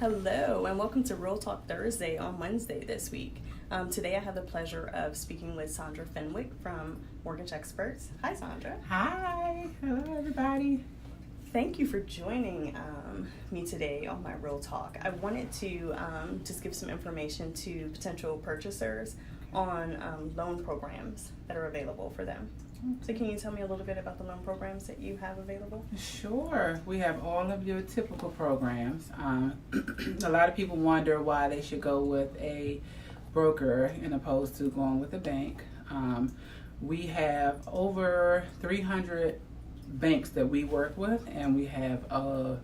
Hello, and welcome to RealTalk Thursday on Wednesday this week. Today I have the pleasure of speaking with Saundra Fenwick from Mortgage Experts. Hi, Saundra. Hi. Hello, everybody. Thank you for joining me today on my Real Talk. I wanted to just give some information to potential purchasers on loan programs that are available for them. So can you tell me a little bit about the loan programs that you have available? Sure. We have all of your typical programs. A lot of people wonder why they should go with a broker as opposed to going with a bank. We have over 300 banks that we work with, and we have a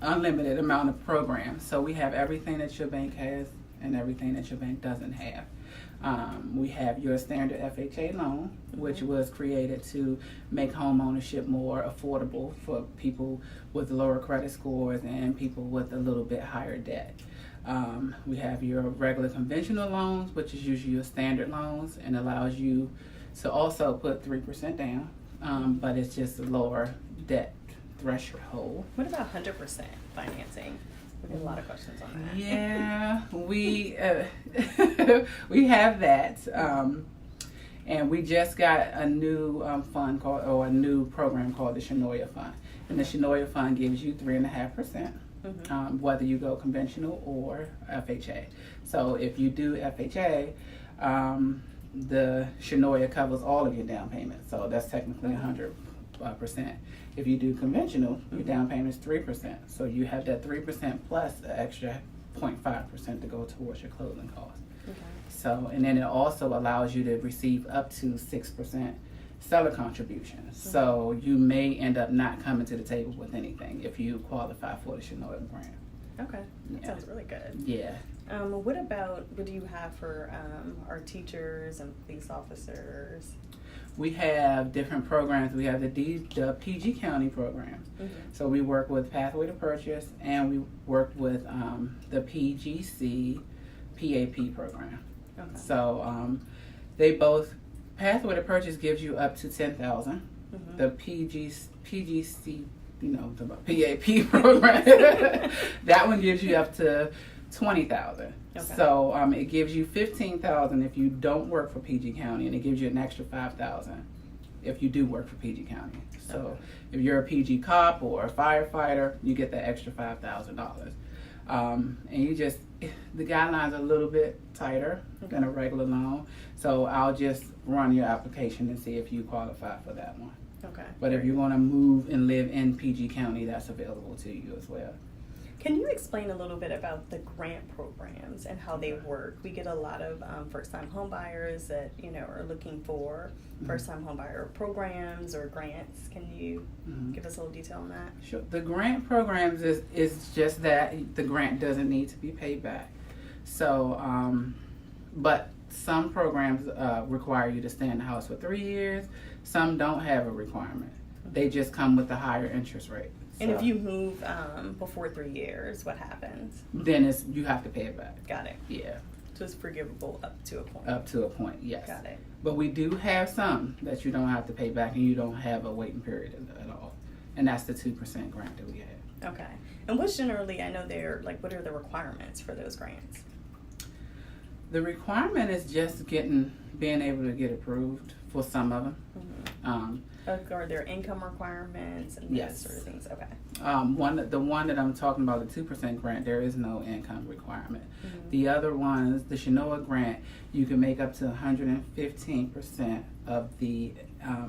unlimited amount of programs. So we have everything that your bank has and everything that your bank doesn't have. We have your standard FHA loan, which was created to make home ownership more affordable for people with lower credit scores and people with a little bit higher debt. We have your regular conventional loans, which is usually your standard loans and allows you to also put 3% down, but it's just a lower debt threshold. What about 100% financing? We get a lot of questions on that. Yeah, we have that, and we just got a new fund called, or a new program called the Shinoya Fund, and the Shinoya Fund gives you 3.5%, whether you go conventional or FHA. So if you do FHA, the Shinoya covers all of your down payment, so that's technically 100%. If you do conventional, your down payment is 3%. So you have that 3% plus the extra 0.5% to go towards your closing costs. Okay. So, and then it also allows you to receive up to 6% seller contributions. So you may end up not coming to the table with anything if you qualify for the Shinoya grant. Okay, that sounds really good. Yeah. What do you have for our teachers and police officers? We have different programs. We have the PG County program. So we work with Pathway to Purchase, and we work with the PGC PAP program. Okay. So they both, Pathway to Purchase gives you up to $10,000. The PGC, the PAP program, that one gives you up to $20,000. Okay. So it gives you $15,000 if you don't work for PG County, and it gives you an extra $5,000 if you do work for PG County. So if you're a PG cop or a firefighter, you get that extra $5,000. And the guidelines are a little bit tighter than a regular loan. So I'll just run your application and see if you qualify for that one. Okay. But if you want to move and live in PG County, that's available to you as well. Can you explain a little bit about the grant programs and how they work? We get a lot of first-time home buyers that are looking for first-time home buyer programs or grants. Can you give us a little detail on that? Sure. The grant programs is just that the grant doesn't need to be paid back. So, but some programs require you to stay in the house for 3 years. Some don't have a requirement. They just come with a higher interest rate. And if you move before 3 years, what happens? Then you have to pay it back. Got it. Yeah. So it's forgivable up to a point. Up to a point, yes. Got it. But we do have some that you don't have to pay back, and you don't have a waiting period at all. And that's the 2% grant that we have. Okay. And what's generally, I know what are the requirements for those grants? The requirement is just being able to get approved for some of them. Are there income requirements and those sort of things? Okay. The one that I'm talking about, the 2% grant, there is no income requirement. The other ones, the Shinoa grant, you can make up to 115% of the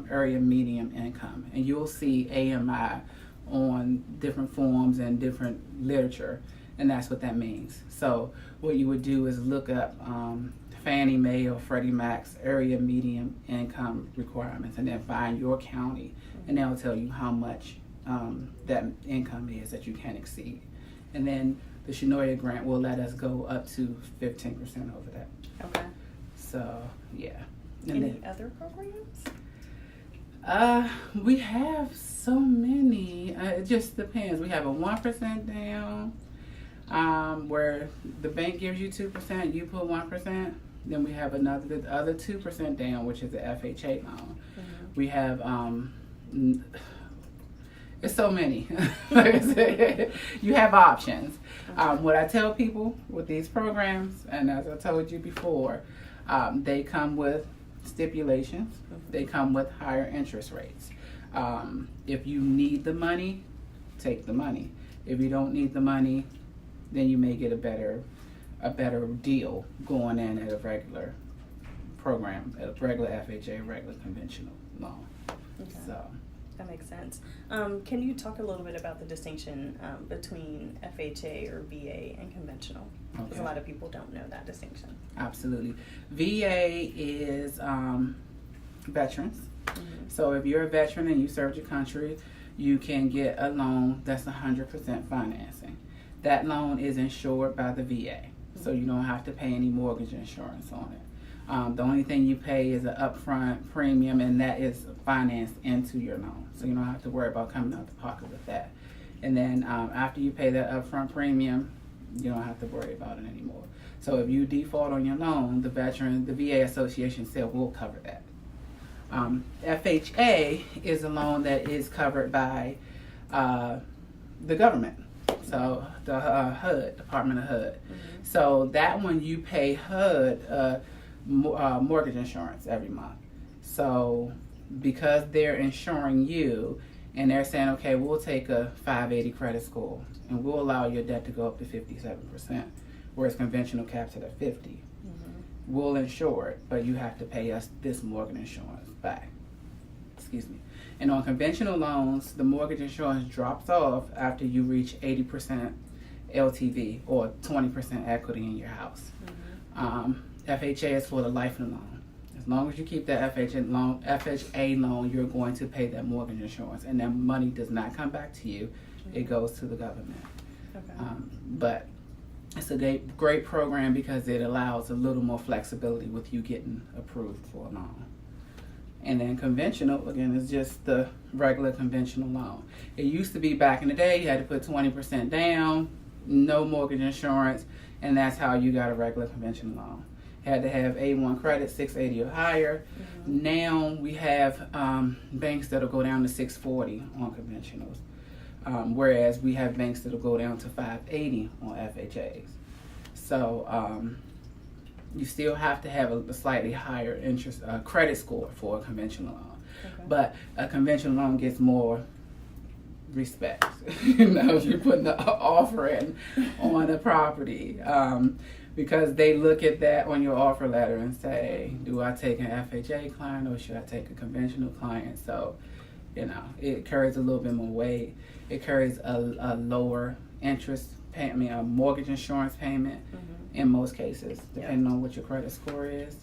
area median income, and you'll see AMI on different forms and different literature, and that's what that means. So what you would do is look up Fannie Mae or Freddie Mac's area median income requirements, and then find your county, and they'll tell you how much that income is that you can exceed. And then the Shinoya grant will let us go up to 15% over that. Okay. So, yeah. Any other programs? We have so many. It just depends. We have a 1% down, where the bank gives you 2%, you put 1%. Then we have the other 2% down, which is the FHA loan. We have It's so many. Like I said, you have options. What I tell people with these programs, and as I told you before, they come with stipulations. They come with higher interest rates. If you need the money, take the money. If you don't need the money, then you may get a better deal going in at a regular program, at a regular FHA, regular conventional loan. Okay. So that makes sense. Can you talk a little bit about the distinction between FHA or VA and conventional? Because Okay. a lot of people don't know that distinction. Absolutely. VA is veterans. So if you're a veteran and you served your country, you can get a loan that's 100% financing. That loan is insured by the VA, so you don't have to pay any mortgage insurance on it. The only thing you pay is an upfront premium, and that is financed into your loan, so you don't have to worry about coming out the pocket with that. And then after you pay that upfront premium, you don't have to worry about it anymore. So if you default on your loan, the VA Association said we'll cover that. FHA is a loan that is covered by the government, so the HUD, Department of HUD. So that one you pay HUD mortgage insurance every month. So because they're insuring you and they're saying, okay, we'll take a 580 credit score and we'll allow your debt to go up to 57%, whereas conventional caps it at 50. We'll insure it, but you have to pay us this mortgage insurance back. Excuse me. And on conventional loans, the mortgage insurance drops off after you reach 80% LTV or 20% equity in your house. FHA is for the life of the loan. As long as you keep that FHA loan, you're going to pay that mortgage insurance, and that money does not come back to you. It goes to the government. Okay. But it's a great program because it allows a little more flexibility with you getting approved for a loan. And then conventional, again, is just the regular conventional loan. It used to be back in the day, you had to put 20% down, no mortgage insurance, and that's how you got a regular conventional loan. Had to have A1 credit, 680 or higher. Now we have banks that'll go down to 640 on conventionals. Whereas we have banks that'll go down to 580 on FHAs. So you still have to have a slightly higher interest credit score for a conventional loan. But a conventional loan gets more respect. If you're putting the offer in on a property. Because they look at that on your offer letter and say, do I take an FHA client or should I take a conventional client? So, it carries a little bit more weight. It carries a lower interest payment, a mortgage insurance payment in most cases, depending on what your credit score is.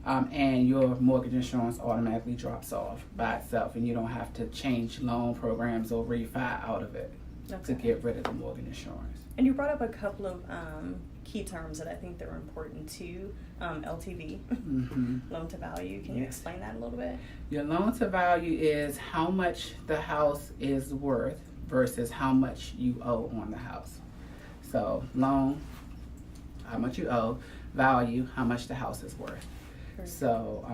And your mortgage insurance automatically drops off by itself, and you don't have to change loan programs or refi out of it to get rid of the mortgage insurance. And you brought up a couple of key terms that I think that are important too. LTV, loan to value. Can you explain that a little bit? Your loan to value is how much the house is worth versus how much you owe on the house. So loan, how much you owe, value, how much the house is worth. So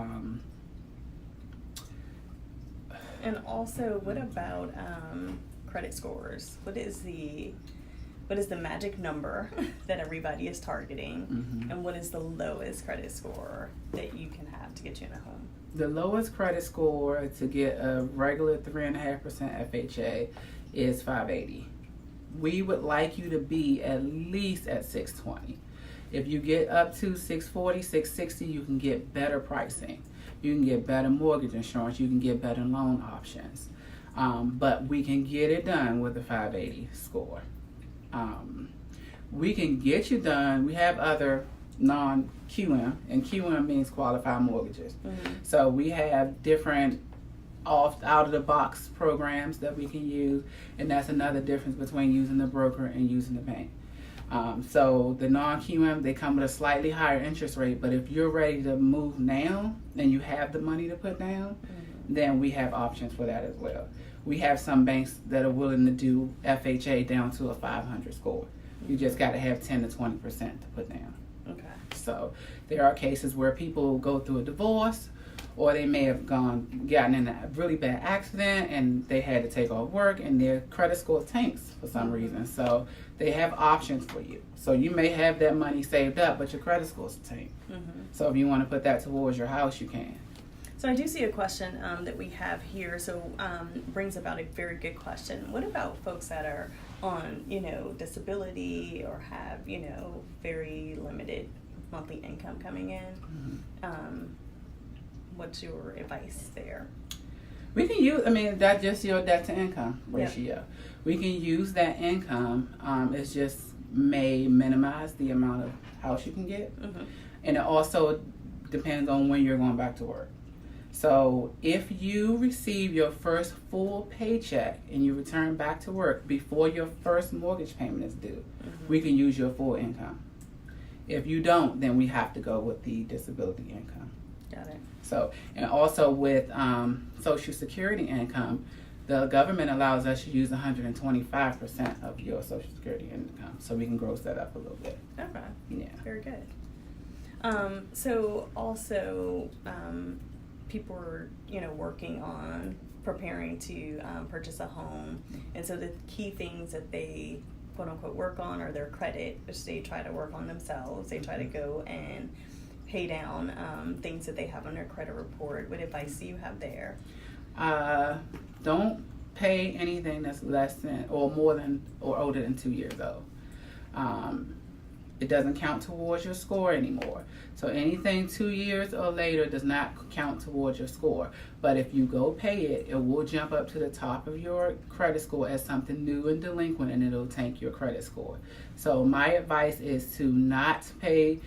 and also, what about credit scores? What is the magic number that everybody is targeting, and what is the lowest credit score that you can have to get you in a home? The lowest credit score to get a regular 3.5% FHA is 580. We would like you to be at least at 620. If you get up to 640, 660, you can get better pricing. You can get better mortgage insurance. You can get better loan options. But we can get it done with a 580 score. We can get you done. We have other non-QM, and QM means qualified mortgages. So we have different out-of-the-box programs that we can use, and that's another difference between using the broker and using the bank. So the non-QM, they come with a slightly higher interest rate, but if you're ready to move now and you have the money to put down, then we have options for that as well. We have some banks that are willing to do FHA down to a 500 score. You just got to have 10 to 20% to put down. Okay. So there are cases where people go through a divorce, or they may have gotten in a really bad accident and they had to take off work and their credit score tanks for some reason. So they have options for you. So you may have that money saved up, but your credit score's tanked. So if you want to put that towards your house, you can. So I do see a question that we have here. So brings about a very good question. What about folks that are on, disability or have, very limited monthly income coming in? What's your advice there? We can use, that's just your debt to income ratio. Yep. We can use that income. It's just may minimize the amount of house you can get. And it also depends on when you're going back to work. So if you receive your first full paycheck and you return back to work before your first mortgage payment is due, we can use your full income. If you don't, then we have to go with the disability income. Got it. So, and also with Social Security income, the government allows us to use 125% of your Social Security income, so we can gross that up a little bit. Okay. Yeah. Very good. So also, people are, working on preparing to purchase a home, and so the key things that they quote unquote work on are their credit, which they try to work on themselves. They try to go and pay down things that they have on their credit report. What advice do you have there? Don't pay anything that's less than or more than or older than 2 years old. It doesn't count towards your score anymore. So anything 2 years or later does not count towards your score. But if you go pay it, it will jump up to the top of your credit score as something new and delinquent, and it'll tank your credit score. So my advice is to not pay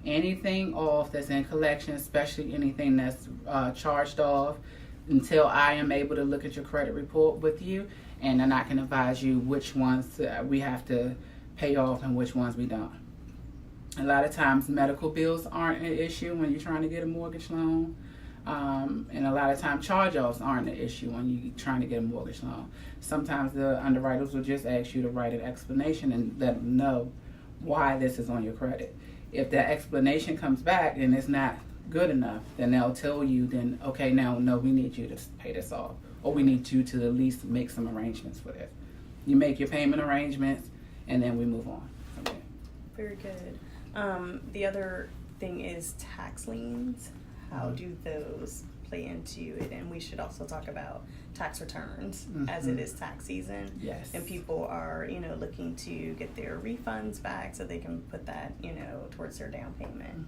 anything off that's in collection, especially anything that's charged off, until I am able to look at your credit report with you, and then I can advise you which ones we have to pay off and which ones we don't. A lot of times medical bills aren't an issue when you're trying to get a mortgage loan. And a lot of times charge-offs aren't an issue when you're trying to get a mortgage loan. Sometimes the underwriters will just ask you to write an explanation and let them know why this is on your credit. If that explanation comes back and it's not good enough, then they'll tell you, then, okay, now, no, we need you to pay this off. Or we need you to at least make some arrangements for this. You make your payment arrangements, and then we move on from there. Very good. The other thing is tax liens. How do those play into it? And we should also talk about tax returns as it is tax season. Yes. And people are, looking to get their refunds back so they can put that, towards their down payment.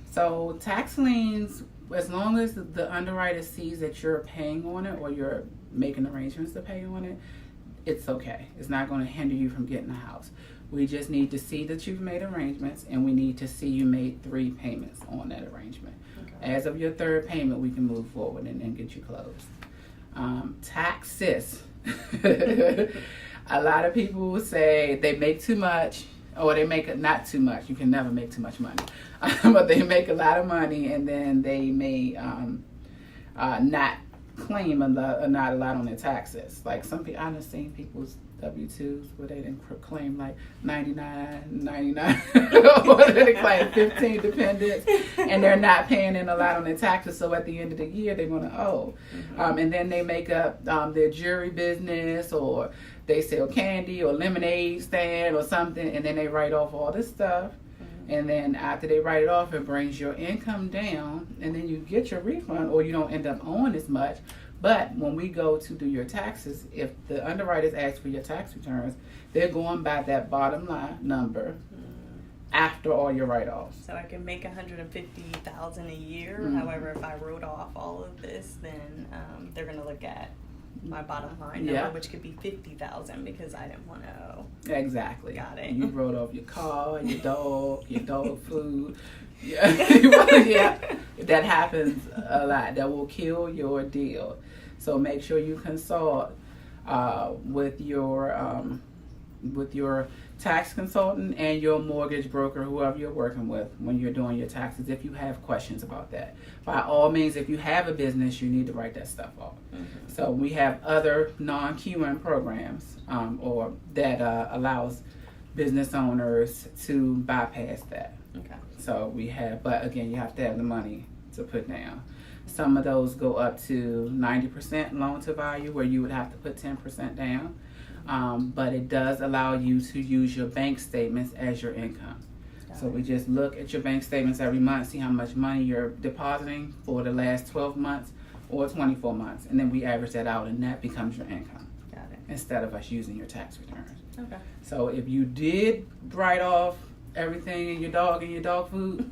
So tax liens, as long as the underwriter sees that you're paying on it or you're making arrangements to pay on it, it's okay. It's not going to hinder you from getting a house. We just need to see that you've made arrangements, and we need to see you made 3 payments on that arrangement. Okay. As of your 3rd payment, we can move forward and get you closed. Taxes. A lot of people will say they make too much, or they make not too much. You can never make too much money. But they make a lot of money, and then they may not claim not a lot on their taxes. Like some people, I've seen people's W-2s where they didn't claim like 99, or they claim 15 dependents, and they're not paying in a lot on their taxes. So at the end of the year, they're going to owe. And then they make up their jewelry business, or they sell candy or lemonade stand or something, and then they write off all this stuff. And then after they write it off, it brings your income down, and then you get your refund, or you don't end up owing as much. But when we go to do your taxes, if the underwriters ask for your tax returns, they're going by that bottom line number after all your write-offs. So I can make $150,000 a year. However, if I wrote off all of this, then they're going to look at my bottom line number, which could be $50,000 because I didn't want to owe. Exactly. Got it. You wrote off your car, your dog food. Yeah, that happens a lot. That will kill your deal. So make sure you consult with your tax consultant and your mortgage broker, whoever you're working with, when you're doing your taxes, if you have questions about that. By all means, if you have a business, you need to write that stuff off. So we have other non-QM programs or that allows business owners to bypass that. Okay. So we have, but again, you have to have the money to put down. Some of those go up to 90% loan to value, where you would have to put 10% down. But it does allow you to use your bank statements as your income. So we just look at your bank statements every month, see how much money you're depositing for the last 12 months or 24 months, and then we average that out, and that becomes your income. Got it. Instead of us using your tax returns. Okay. So if you did write off everything in your dog food,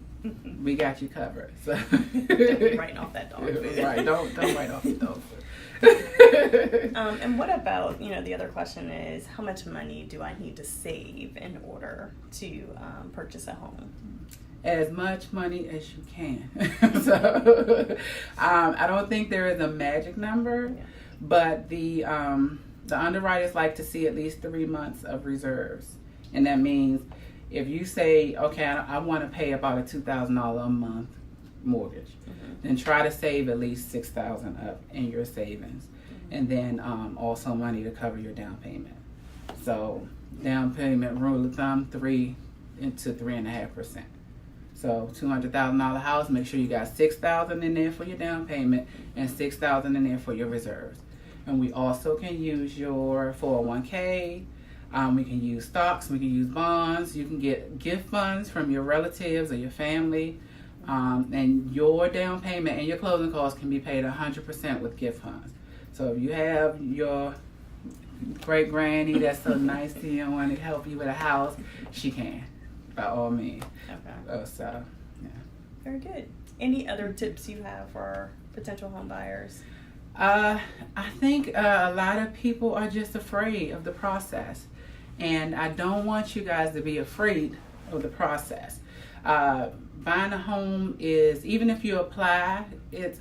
we got you covered. So Writing off that dog food. Right, don't write off the dog food. And what about, the other question is, how much money do I need to save in order to purchase a home? As much money as you can. So I don't think there is a magic number, but the underwriters like to see at least 3 months of reserves. And that means if you say, okay, I want to pay about a $2,000 a month mortgage, then try to save at least $6,000 up in your savings. And then also money to cover your down payment. So down payment, rule of thumb, 3 to 3.5%. So $200,000 house, make sure you got $6,000 in there for your down payment and $6,000 in there for your reserves. And we also can use your 401k. We can use stocks. We can use bonds. You can get gift funds from your relatives or your family. And your down payment and your closing costs can be paid 100% with gift funds. So if you have your great granny that's so nice to you and want to help you with a house, she can, by all means. Okay. So, yeah. Very good. Any other tips you have for potential home buyers? I think a lot of people are just afraid of the process. And I don't want you guys to be afraid of the process. Buying a home is, even if you apply,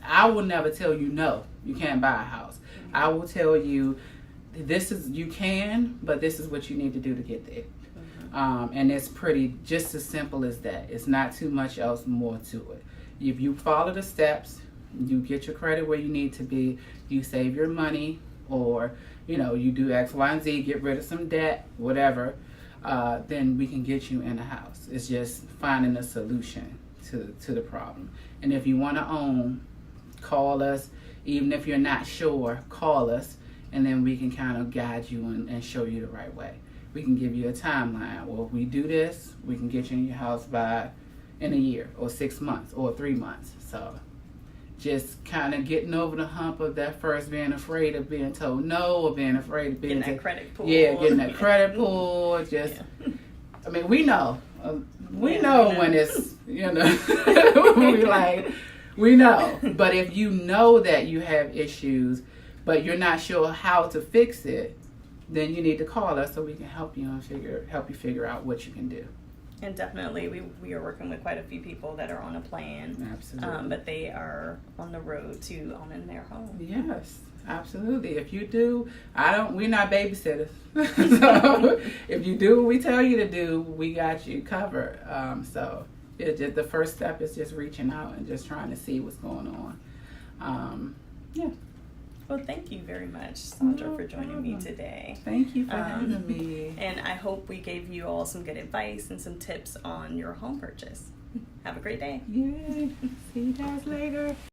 I will never tell you no, you can't buy a house. I will tell you you can, but this is what you need to do to get there. And it's just as simple as that. It's not too much else more to it. If you follow the steps, you get your credit where you need to be, you save your money, or you do X, Y, and Z, get rid of some debt, whatever, then we can get you in a house. It's just finding a solution to the problem. And if you want to own, call us. Even if you're not sure, call us, and then we can kind of guide you and show you the right way. We can give you a timeline. Well, if we do this, we can get you in your house in a year or 6 months or 3 months. So just kind of getting over the hump of that first being afraid of being told no, or being afraid of being getting that credit pull. Yeah, getting that credit pull. I mean, we know. We know when it's, we know. But if you know that you have issues, but you're not sure how to fix it, then you need to call us so we can help you figure out what you can do. And definitely, we are working with quite a few people that are on a plan. Absolutely. But they are on the road to owning their home. Yes, absolutely. If you do, we're not babysitters. So if you do what we tell you to do, we got you covered. So it's just, the first step is just reaching out and just trying to see what's going on. Yeah. Well, thank you very much, Saundra, for joining me today. Thank you for having me. And I hope we gave you all some good advice and some tips on your home purchase. Have a great day. Yay. See you guys later.